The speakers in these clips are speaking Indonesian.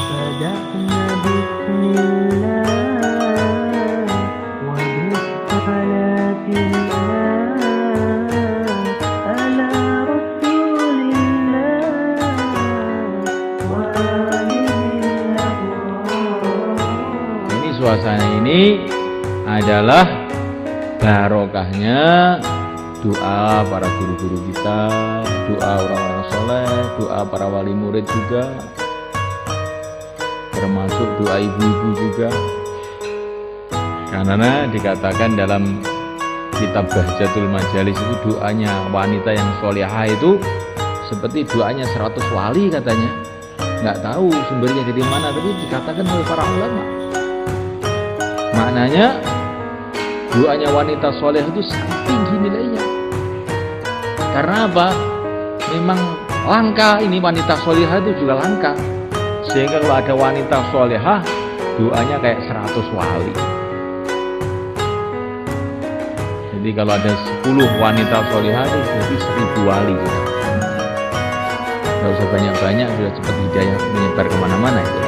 بدأنا بسم الله وبالصلاة الله على رسول الله وآله الأبرار. Ini suasana ini adalah barokahnya doa para guru-guru kita, doa orang-orang soleh, doa para wali murid juga, termasuk doa ibu-ibu juga. Karena dikatakan dalam kitab Bahjatul Majalis itu doanya wanita yang solehah itu seperti doanya 100 wali katanya. Nggak tahu sumbernya dari mana, tapi dikatakan oleh para ulama. Maknanya doanya wanita soleh itu sangat tinggi nilainya. Karena apa? Memang langka, ini wanita solehah itu juga langka. Sehingga kalau ada wanita solehah, doanya kayak 100 wali. Jadi kalau ada 10 wanita solehah itu jadi 1000 wali. Gak usah banyak-banyak, sudah cepat hidayah menyebar kemana-mana itu.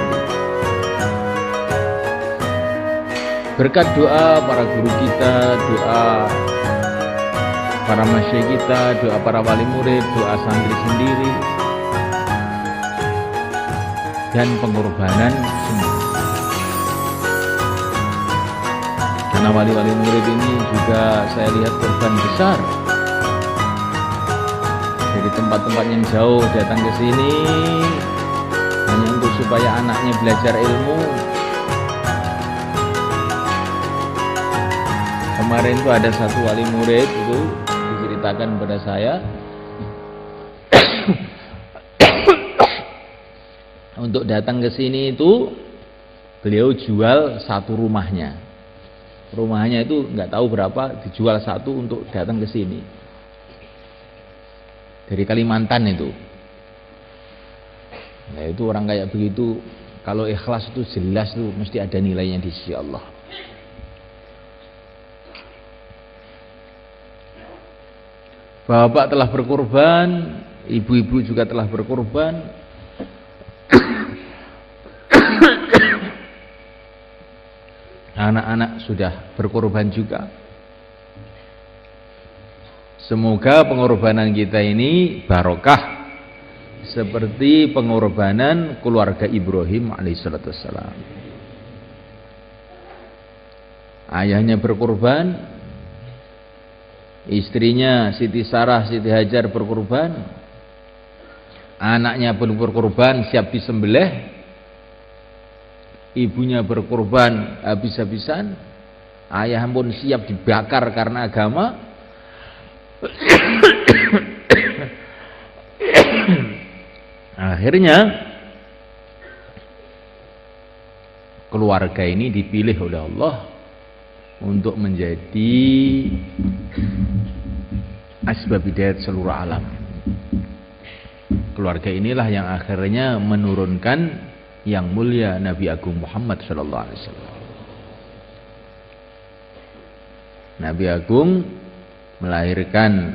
Berkat doa para guru kita, doa para masyayikh kita, doa para wali murid, doa santri sendiri, dan pengorbanan semua. Karena wali-wali murid ini juga saya lihat korban besar. Dari tempat-tempat yang jauh datang ke sini hanya untuk supaya anaknya belajar ilmu. Kemarin itu ada satu wali murid itu diceritakan kepada saya untuk datang ke sini itu beliau jual satu rumahnya. Rumahnya itu nggak tahu berapa, dijual satu untuk datang ke sini. Dari Kalimantan itu. Nah itu orang kayak begitu, kalau ikhlas itu jelas tuh mesti ada nilainya di sisi Allah. Bapak telah berkorban, ibu-ibu juga telah berkorban. Anak-anak sudah berkorban juga. Semoga pengorbanan kita ini barokah seperti pengorbanan keluarga Ibrahim alaihissalam. Ayahnya berkorban, istrinya Siti Sarah, Siti Hajar berkorban, anaknya pun berkorban siap disembelih, ibunya berkorban habis-habisan, ayah pun siap dibakar karena agama. Akhirnya keluarga ini dipilih oleh Allah untuk menjadi asbab hidayat seluruh alam. Keluarga inilah yang akhirnya menurunkan yang mulia Nabi Agung Muhammad sallallahu alaihi wasallam. Nabi Agung melahirkan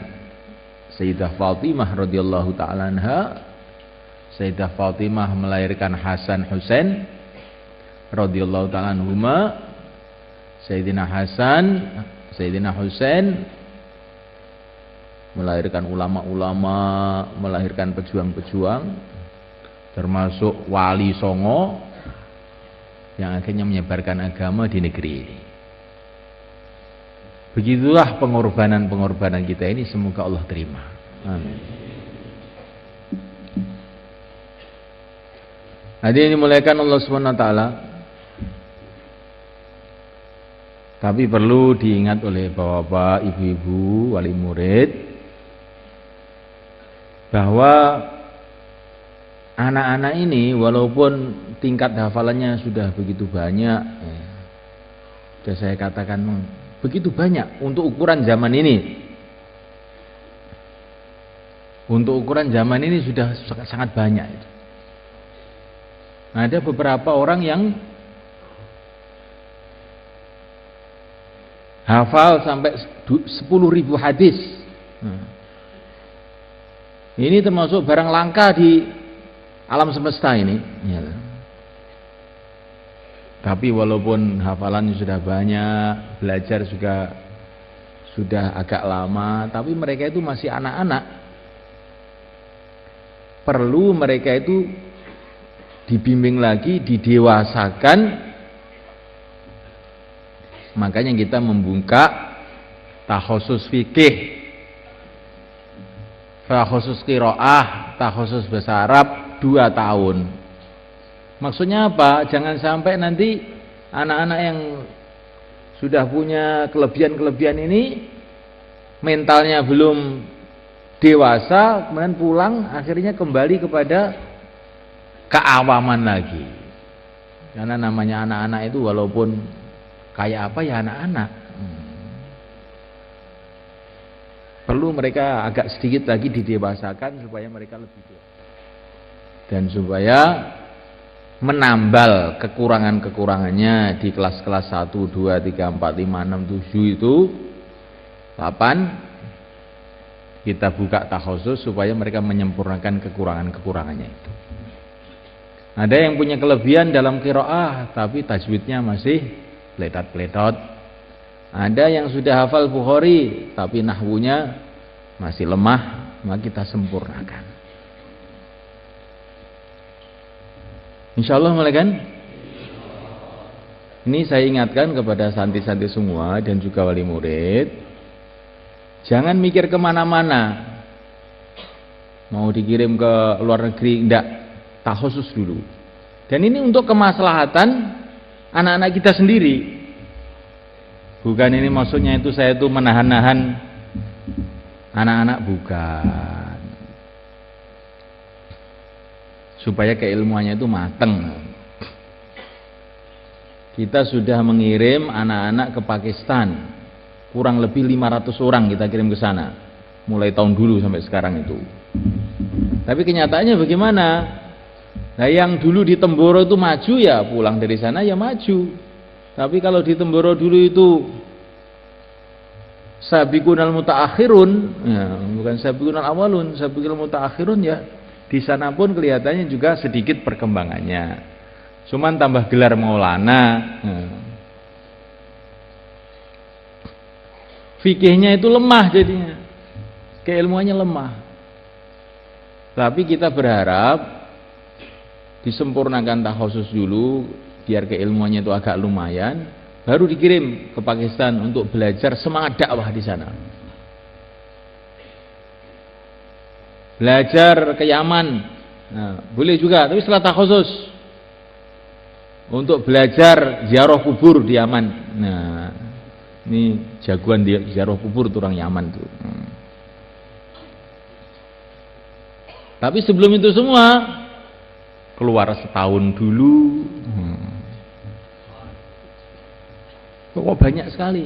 Sayyidah Fatimah radhiyallahu taala anha. Sayyidah Fatimah melahirkan Hasan Husain radhiyallahu taala anhuma. Sayyidina Hasan, Sayyidina Husain melahirkan ulama-ulama, melahirkan pejuang-pejuang, termasuk Wali Songo yang akhirnya menyebarkan agama di negeri ini. Begitulah pengorbanan-pengorbanan kita ini, semoga Allah terima. Amin. Hadirin dimuliakan Allah Subhanahu wa taala. Tapi perlu diingat oleh bapak-bapak, ibu-ibu, wali murid bahwa anak-anak ini walaupun tingkat hafalannya sudah begitu banyak, sudah saya katakan begitu banyak untuk ukuran zaman ini. Untuk ukuran zaman ini sudah sangat banyak. Ada beberapa orang yang hafal sampai 10.000 hadis. Ini termasuk barang langka di alam semesta ini. Tapi walaupun hafalan sudah banyak, belajar juga sudah agak lama, tapi mereka itu masih anak-anak. Perlu mereka itu dibimbing lagi, didewasakan. Makanya kita membuka takhusus fikih, takhusus qiraah, takhusus bahasa Arab 2 tahun. Maksudnya apa? Jangan sampai nanti anak-anak yang sudah punya kelebihan-kelebihan ini mentalnya belum dewasa, kemudian pulang akhirnya kembali kepada keawaman lagi. Karena namanya anak-anak itu walaupun kayak apa ya anak-anak. Perlu mereka agak sedikit lagi didewasakan supaya mereka lebih dewasa. Dan supaya menambal kekurangan-kekurangannya di kelas-kelas 1, 2, 3, 4, 5, 6, 7 itu 8 kita buka takhusus supaya mereka menyempurnakan kekurangan-kekurangannya itu. Ada yang punya kelebihan dalam qiraah tapi tajwidnya masih pletot-pletot. Ada yang sudah hafal Bukhari tapi nahwunya masih lemah, maka kita sempurnakan. Insyaallah mulai kan? Ini saya ingatkan kepada santri-santri semua dan juga wali murid, jangan mikir kemana-mana. Mau dikirim ke luar negeri, enggak, takhusus dulu. Dan ini untuk kemaslahatan anak-anak kita sendiri. Bukan ini maksudnya itu saya itu menahan-nahan anak-anak, bukan. Supaya keilmuannya itu mateng. Kita sudah mengirim anak-anak ke Pakistan, kurang lebih 500 orang kita kirim ke sana, mulai tahun dulu sampai sekarang itu. Tapi kenyataannya bagaimana? Nah, yang dulu di Temboro itu maju ya pulang dari sana ya maju. Tapi kalau di Temboro dulu itu sabiqunal mutaakhirun, ya, bukan sabiqunal awalun, sabiqunal mutaakhirun ya. Di sana pun kelihatannya juga sedikit perkembangannya. Cuman tambah gelar Maulana. Fikihnya itu lemah jadinya. Keilmuannya lemah. Tapi kita berharap disempurnakan takhusus dulu biar keilmuannya itu agak lumayan, baru dikirim ke Pakistan untuk belajar semangat dakwah di sana. Belajar ke Yaman, nah, boleh juga, tapi setelah takhusus untuk belajar ziarah kubur di Yaman. Nah, ini jagoan dia ziarah kubur tuh orang Yaman tuh. Tapi sebelum itu semua keluar setahun dulu. Kok banyak sekali?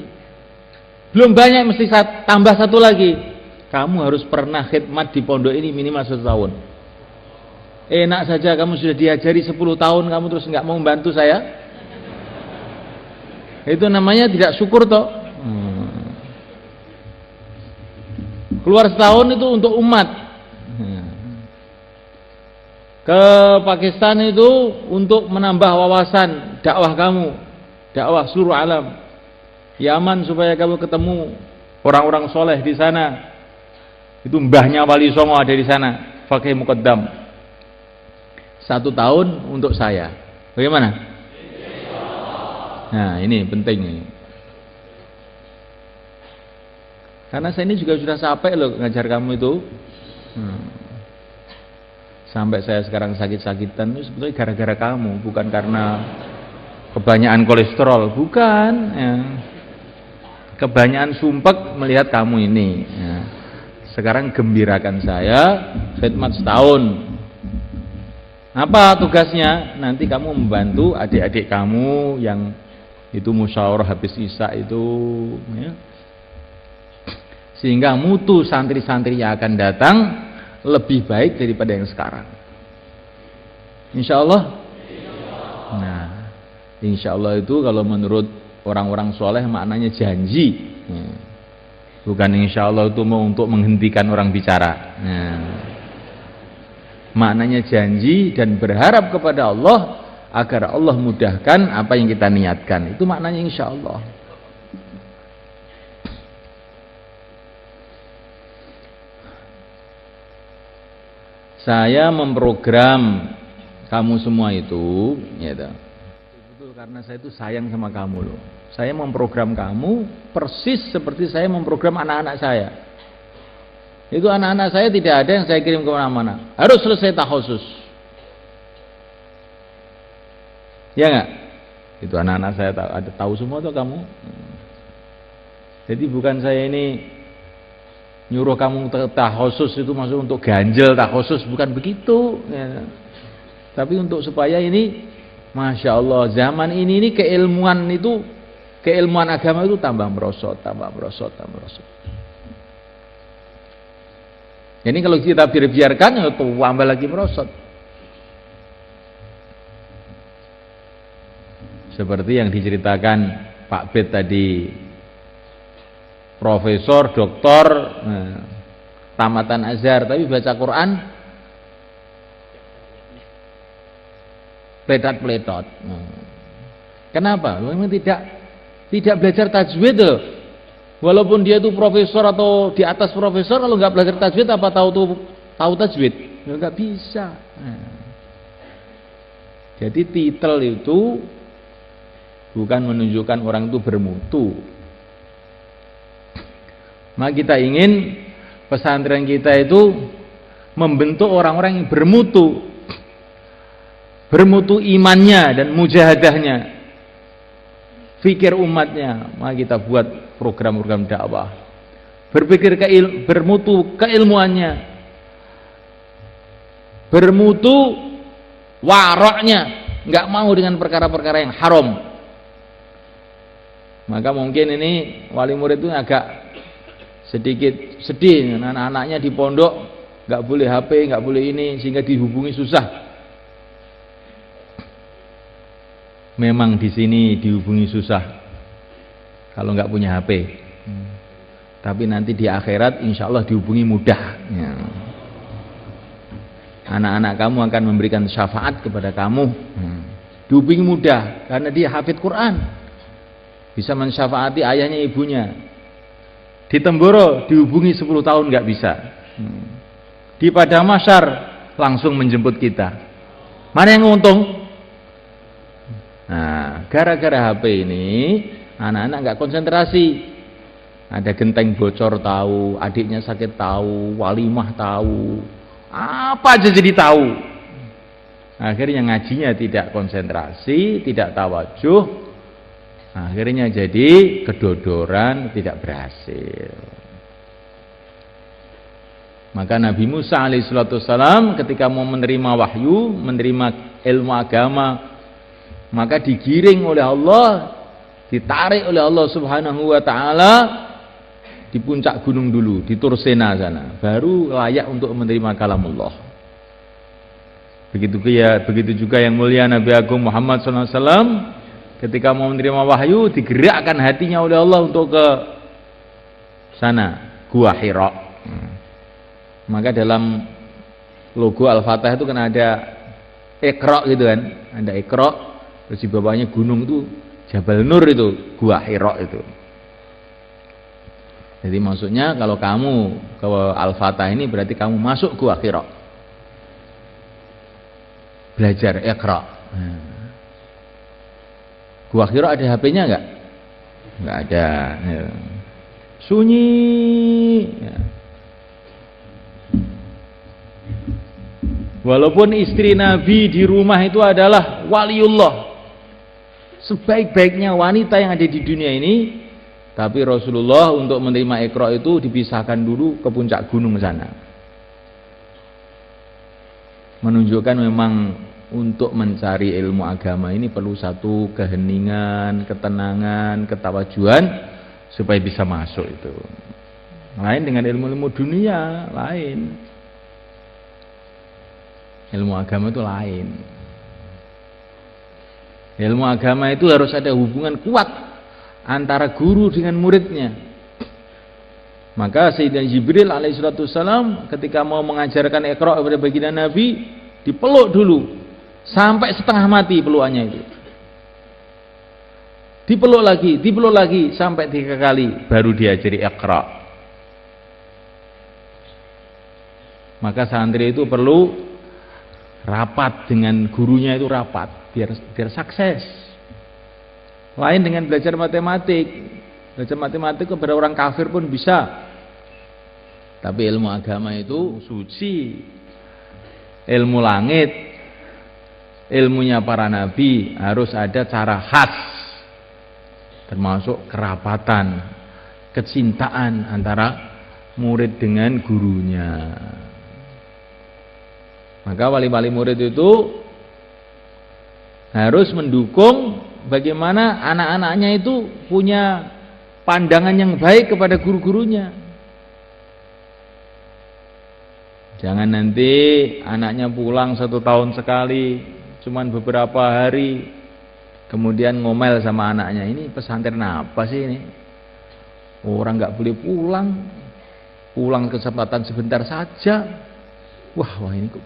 Belum banyak, mesti tambah satu lagi. Kamu harus pernah khidmat di pondok ini minimal 1 tahun. Enak saja kamu sudah diajari 10 tahun, kamu terus nggak mau membantu saya? Itu namanya tidak syukur toh. Keluar setahun itu untuk umat. Ke Pakistan itu untuk menambah wawasan dakwah kamu, dakwah seluruh alam. Yaman supaya kamu ketemu orang-orang soleh di sana. Itu mbahnya Wali Songo ada di sana, Fakih Muqaddam. 1 tahun untuk saya. Bagaimana? Nah, ini penting nih. Karena saya ini juga sudah capek loh ngajar kamu itu. Sampai saya sekarang sakit-sakitan itu sebetulnya gara-gara kamu, bukan karena kebanyakan kolesterol, bukan ya. Kebanyakan sumpek melihat kamu ini ya. Sekarang gembirakan saya khidmat setahun. Apa tugasnya? Nanti kamu membantu adik-adik kamu yang itu musyawarah habis isya itu ya. Sehingga mutu santri-santri yang akan datang lebih baik daripada yang sekarang. Insya Allah. Nah, insya Allah itu kalau menurut orang-orang soleh maknanya janji. Bukan insya Allah itu mau untuk menghentikan orang bicara. Maknanya janji dan berharap kepada Allah agar Allah mudahkan apa yang kita niatkan. Itu maknanya insya Allah. Saya memprogram kamu semua itu, gitu. Betul, karena saya itu sayang sama kamu loh. Saya memprogram kamu persis seperti saya memprogram anak-anak saya. Itu anak-anak saya tidak ada yang saya kirim kemana-mana. Harus selesai takhusus. Ya nggak? Itu anak-anak saya tahu semua tuh kamu. Jadi bukan saya ini nyuruh kamu takhusus itu maksud untuk ganjel takhusus, bukan begitu. Ya. Tapi untuk supaya ini, masya Allah, zaman ini keilmuan itu, keilmuan agama itu tambah merosot, tambah merosot, tambah merosot. Jadi kalau kita biarkan, ya tambah lagi merosot. Seperti yang diceritakan Pak Bet tadi, profesor, doktor, tamatan Azhar, tapi baca Quran pletot-pletot. Kenapa? Memang tidak belajar tajwid loh. Walaupun dia itu profesor atau di atas profesor, kalau nggak belajar tajwid apa tahu tajwid? Ya nggak bisa. Jadi titel itu bukan menunjukkan orang itu bermutu. Maka kita ingin pesantren kita itu membentuk orang-orang yang bermutu, bermutu imannya dan mujahadahnya, fikir umatnya. Maka kita buat program-program dakwah, berpikir bermutu keilmuannya, bermutu waroknya, nggak mau dengan perkara-perkara yang haram. Maka mungkin ini wali murid itu agak sedikit sedih, anak-anaknya di pondok nggak boleh HP, nggak boleh ini, sehingga dihubungi susah. Memang di sini dihubungi susah kalau nggak punya HP. Tapi nanti di akhirat insya Allah dihubungi mudah. Ya. Anak-anak kamu akan memberikan syafaat kepada kamu. Dihubungi mudah karena dia hafid Quran, bisa mensyafaati ayahnya ibunya. Di Temboro dihubungi 10 tahun nggak bisa. Di Padang Masyar langsung menjemput kita. Mana yang untung? Nah, gara-gara HP ini anak-anak nggak konsentrasi. Ada genteng bocor tahu, adiknya sakit tahu, walimah tahu, apa aja jadi tahu. Akhirnya ngajinya tidak konsentrasi, tidak tawajuh. Akhirnya jadi kedodoran, tidak berhasil. Maka Nabi Musa alaihissalam ketika mau menerima wahyu, menerima ilmu agama, maka digiring oleh Allah, ditarik oleh Allah subhanahu wa ta'ala di puncak gunung dulu, di Tursena sana, baru layak untuk menerima kalamullah. Begitu juga yang mulia Nabi Agung Muhammad SAW ketika mau menerima wahyu, digerakkan hatinya oleh Allah untuk ke sana, Gua Hira. Maka dalam logo Al-Fatah itu kan ada Iqra gitu kan, ada Iqra, terus di bawahnya gunung itu Jabal Nur, itu Gua Hira itu. Jadi maksudnya kalau kamu ke Al-Fatah ini berarti kamu masuk Gua Hira, belajar Iqra. Gua Hira ada HP-nya enggak? Enggak ada. Ya. Sunyi. Ya. Walaupun istri Nabi di rumah itu adalah waliullah, sebaik-baiknya wanita yang ada di dunia ini, tapi Rasulullah untuk menerima Iqra itu dipisahkan dulu ke puncak gunung sana. Menunjukkan memang untuk mencari ilmu agama ini perlu satu keheningan, ketenangan, ketawajuan supaya bisa masuk itu. Lain dengan ilmu-ilmu dunia, lain. Ilmu agama itu lain. Ilmu agama itu harus ada hubungan kuat antara guru dengan muridnya. Maka Sayyidina Jibril alaihissalam ketika mau mengajarkan Iqra kepada baginda Nabi, dipeluk dulu sampai setengah mati pelukannya itu. Dipeluk lagi sampai 3 kali baru diajari Iqra. Maka santri itu perlu rapat dengan gurunya, itu rapat biar sukses. Lain dengan belajar matematik. Belajar matematik kepada orang kafir pun bisa. Tapi ilmu agama itu suci. Ilmu langit, ilmunya para nabi harus ada cara khas. Termasuk kerapatan, kecintaan antara murid dengan gurunya. Maka wali-wali murid itu harus mendukung bagaimana anak-anaknya itu punya pandangan yang baik kepada guru-gurunya. Jangan nanti anaknya pulang 1 tahun sekali, cuman beberapa hari, kemudian ngomel sama anaknya, ini pesantren apa sih ini? Orang nggak boleh pulang kesempatan sebentar saja. Wah ini kok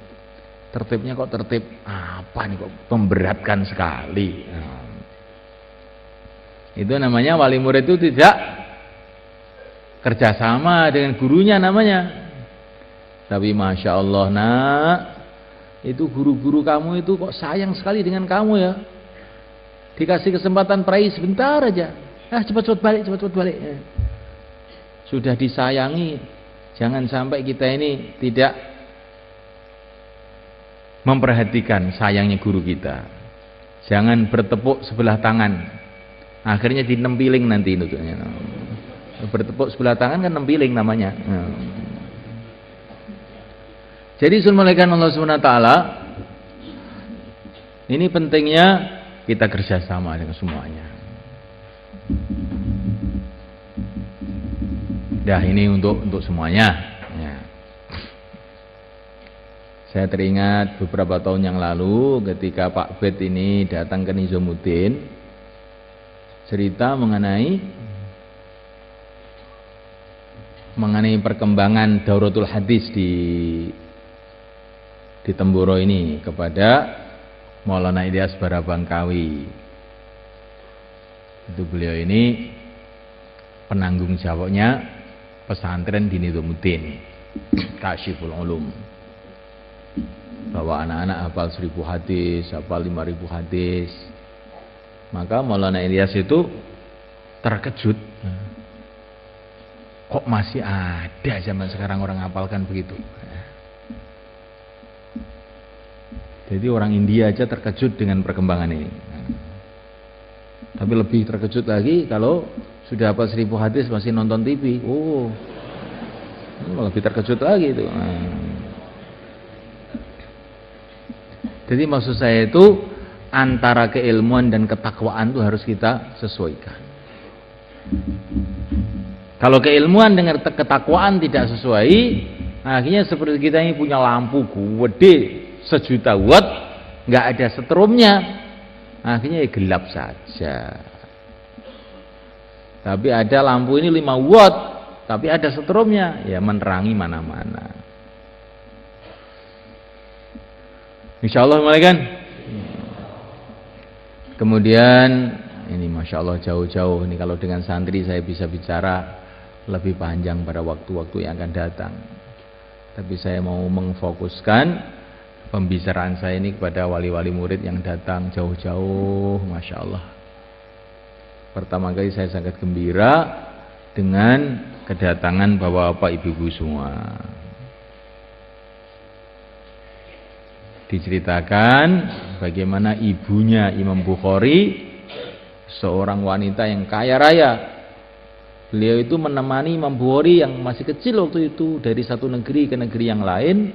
tertibnya kok tertib apa nih, kok memberatkan sekali. Itu namanya wali murid itu tidak kerjasama dengan gurunya namanya. Tapi Masya Allah nak, itu guru-guru kamu itu kok sayang sekali dengan kamu ya. Dikasih kesempatan prai sebentar aja, cepat-cepat balik. Sudah disayangi, jangan sampai kita ini tidak memperhatikan sayangnya guru kita. Jangan bertepuk sebelah tangan, akhirnya dinempiling nanti itu. Bertepuk sebelah tangan kan nempiling namanya. Jadi subhanallah Allah SWT, ini pentingnya kita kerjasama dengan semuanya. Dah ini untuk semuanya. Ya. Saya teringat beberapa tahun yang lalu ketika Pak Bet ini datang ke Nizamuddin, cerita mengenai perkembangan Dauratul Hadis di Temboro ini kepada Maulana Ilyas Barabangkawi. Itu beliau ini penanggung jawabnya pesantren di Nizamuddin, Kasyiful Ulum. Bahwa anak-anak hafal 1000 hadis, hafal 5000 hadis. Maka Maulana Ilyas itu terkejut. Kok masih ada zaman sekarang orang hafalkan begitu? Jadi orang India aja terkejut dengan perkembangan ini. Tapi lebih terkejut lagi kalau sudah hafal 1000 hadis masih nonton TV. Oh, lebih terkejut lagi itu. Jadi maksud saya itu antara keilmuan dan ketakwaan itu harus kita sesuaikan. Kalau keilmuan dengan ketakwaan tidak sesuai, akhirnya seperti kita ini punya lampu gede 1 juta watt, nggak ada setrumnya, akhirnya gelap saja. Tapi ada lampu ini 5 watt, tapi ada setrumnya, ya menerangi mana-mana. Insya Allah kan. Kemudian ini Masya Allah jauh-jauh ini, kalau dengan santri saya bisa bicara lebih panjang pada waktu-waktu yang akan datang. Tapi saya mau mengfokuskan pembicaraan saya ini kepada wali-wali murid yang datang jauh-jauh. Masya Allah. Pertama kali saya sangat gembira dengan kedatangan bapak-bapak ibu-ibu semua. Diceritakan bagaimana ibunya Imam Bukhari, seorang wanita yang kaya raya. Beliau itu menemani Imam Bukhari yang masih kecil waktu itu dari satu negeri ke negeri yang lain.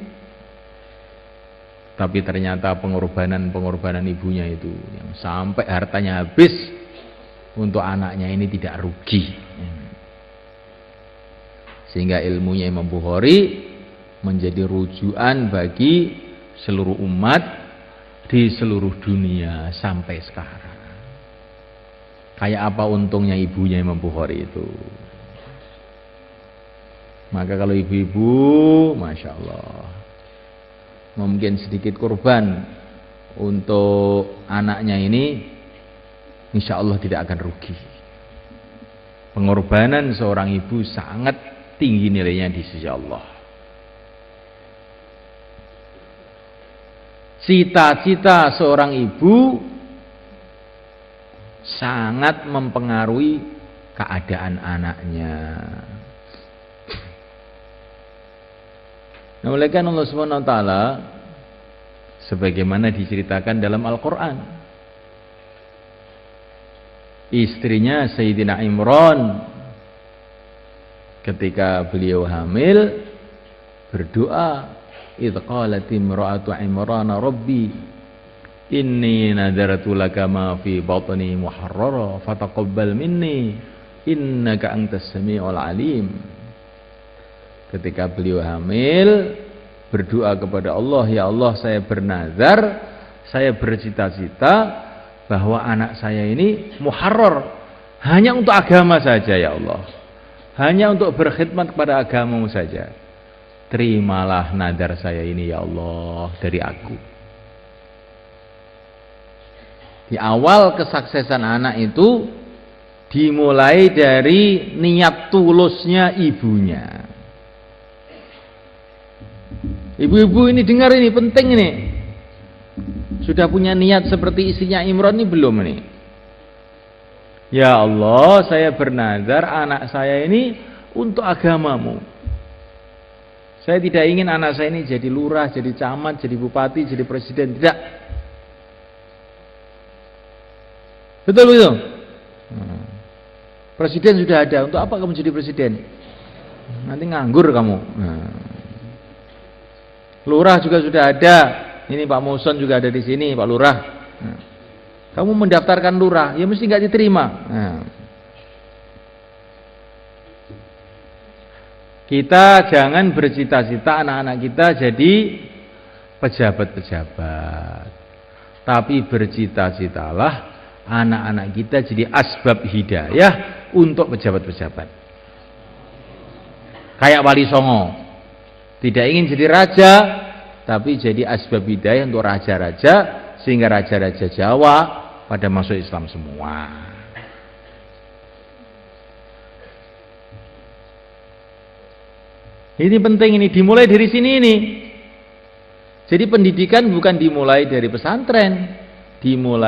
Tapi ternyata pengorbanan ibunya itu yang sampai hartanya habis untuk anaknya ini tidak rugi. Sehingga ilmunya Imam Bukhari menjadi rujukan bagi seluruh umat di seluruh dunia sampai sekarang. Kayak apa untungnya ibunya Imam Bukhari itu. Maka kalau ibu-ibu, Masya Allah, mungkin sedikit korban untuk anaknya ini insya Allah tidak akan rugi. Pengorbanan seorang ibu sangat tinggi nilainya di sisi Allah. Cita-cita seorang ibu sangat mempengaruhi keadaan anaknya. Nah, oleh karena Allah Subhanahu wa taala sebagaimana diceritakan dalam Al-Qur'an, istrinya Sayyidina Imran ketika beliau hamil berdoa, idz qalat imra'atu Imran rabbi inni nadartu laka ma fi batni muharrara fataqabbal minni innaka antas samiul alim. Ketika beliau hamil berdoa kepada Allah, ya Allah, saya bernazar, saya bercita-cita bahwa anak saya ini muharrar, hanya untuk agama saja ya Allah, hanya untuk berkhidmat kepada agamamu saja. Terimalah nadar saya ini ya Allah dari aku. Di awal kesuksesan anak itu dimulai dari niat tulusnya ibunya. Ibu-ibu ini dengar, ini penting ini. Sudah punya niat seperti istrinya Imran ini belum ini? Ya Allah, saya bernazar anak saya ini untuk agamamu. Saya tidak ingin anak saya ini jadi lurah, jadi camat, jadi bupati, jadi presiden. Tidak. Betul itu? Presiden sudah ada. Untuk apa kamu jadi presiden? Nanti nganggur kamu. Lurah juga sudah ada. Ini Pak Muson juga ada di sini, Pak Lurah. Kamu mendaftarkan lurah, ya mesti nggak diterima. Kita jangan bercita-cita anak-anak kita jadi pejabat-pejabat. Tapi bercita-citalah anak-anak kita jadi asbab hidayah untuk pejabat-pejabat. Kayak Wali Songo. Tidak ingin jadi raja, tapi jadi asbab hidayah untuk raja-raja, sehingga raja-raja Jawa pada masuk Islam semua. Ini penting, ini dimulai dari sini ini. Jadi pendidikan bukan dimulai dari pesantren, dimulai